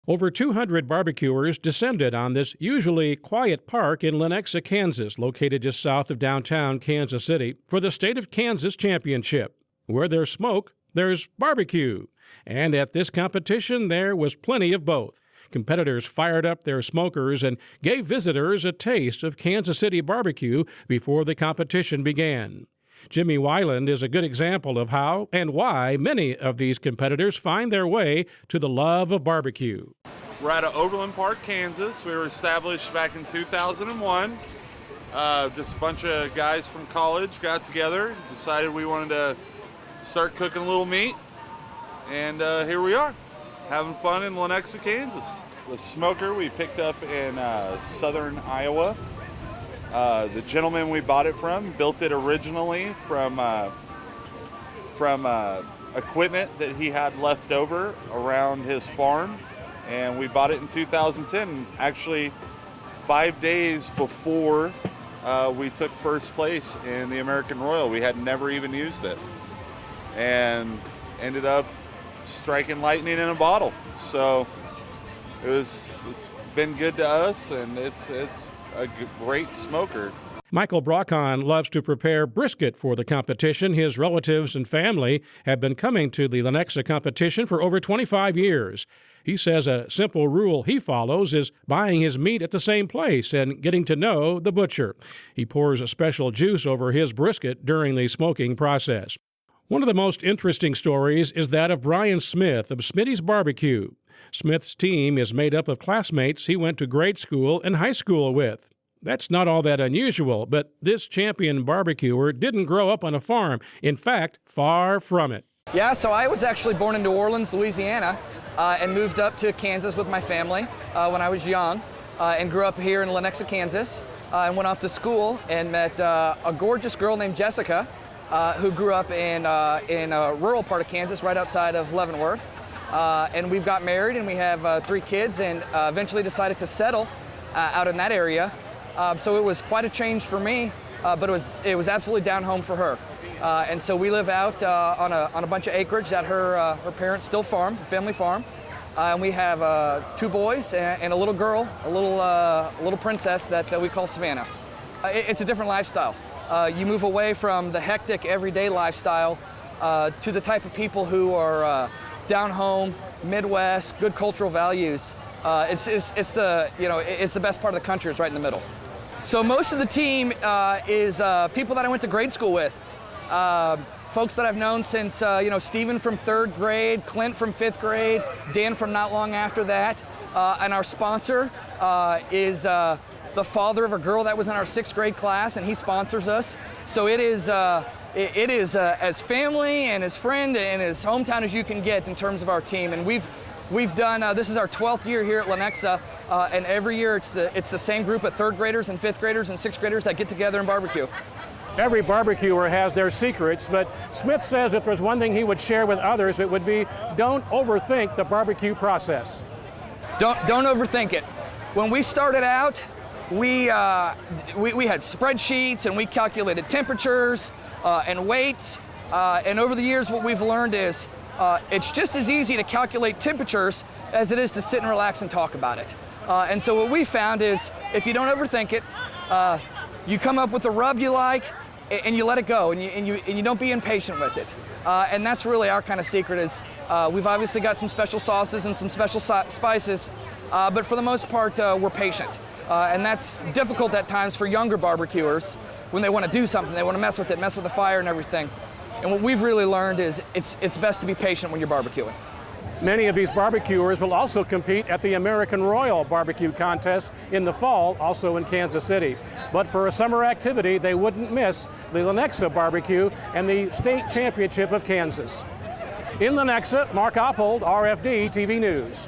Over 200 barbecuers descended on this usually quiet park in Lenexa, Kansas, located just south of downtown Kansas City, for the State of Kansas Championship. Where there's smoke, there's barbecue. And at this competition, there was plenty of both. Competitors fired up their smokers and gave visitors a taste of Kansas City barbecue before the competition began. Jimmy Weiland is a good example of how and why many of these competitors find their way to the love of barbecue. We're out of Overland Park, Kansas. We were established back in 2001. Just a bunch of guys from college got together, decided we wanted to start cooking a little meat, and here we are, having fun in Lenexa, Kansas. The smoker we picked up in southern Iowa. The gentleman we bought it from built it originally from equipment that he had left over around his farm, and we bought it in 2010, actually 5 days before we took first place in the American Royal. We had never even used it, and ended up striking lightning in a bottle. So it's been good to us, and it's a great smoker. Michael Brocon loves to prepare brisket for the competition. His relatives and family have been coming to the Lenexa competition for over 25 years. He says a simple rule he follows is buying his meat at the same place and getting to know the butcher. He pours a special juice over his brisket during the smoking process. One of the most interesting stories is that of Brian Smith of Smitty's Barbecue. Smith's team is made up of classmates he went to grade school and high school with. That's not all that unusual, but this champion barbecuer didn't grow up on a farm. In fact, far from it. Yeah, so I was actually born in New Orleans, Louisiana, and moved up to Kansas with my family when I was young, and grew up here in Lenexa, Kansas, and went off to school and met a gorgeous girl named Jessica, who grew up in a rural part of Kansas right outside of Leavenworth. And we've got married, and we have 3 kids, and eventually decided to settle out in that area. So it was quite a change for me, but it was absolutely down home for her. And so we live out on a bunch of acreage that her parents still farm, family farm. And we have 2 boys and a little girl, a little princess that we call Savannah. It's a different lifestyle. You move away from the hectic everyday lifestyle to the type of people who are down home, Midwest, good cultural values. It's the best part of the country. It's right in the middle. So most of the team is people that I went to grade school with. Folks that I've known since, Stephen from 3rd grade, Clint from 5th grade, Dan from not long after that. And our sponsor is the father of a girl that was in our 6th grade class, and he sponsors us. So it is as family and as friend and as hometown as you can get in terms of our team. And we've done, this is our 12th year here at Lenexa, and every year it's the same group of 3rd graders and 5th graders and 6th graders that get together and barbecue. Every barbecuer has their secrets, but Smith says if there's one thing he would share with others, it would be don't overthink the barbecue process. Don't overthink it. When we started out, we had spreadsheets, and we calculated temperatures and weights, and over the years what we've learned is it's just as easy to calculate temperatures as it is to sit and relax and talk about it. And so what we found is if you don't overthink it, you come up with a rub you like, and you let it go, and you don't be impatient with it. And that's really our kind of secret is we've obviously got some special sauces and some special spices, but for the most part we're patient. And that's difficult at times for younger barbecuers when they want to do something, they want to mess with the fire and everything. And what we've really learned is it's best to be patient when you're barbecuing. Many of these barbecuers will also compete at the American Royal Barbecue Contest in the fall, also in Kansas City. But for a summer activity, they wouldn't miss the Lenexa Barbecue and the State Championship of Kansas. In Lenexa, Mark Oppold, RFD-TV News.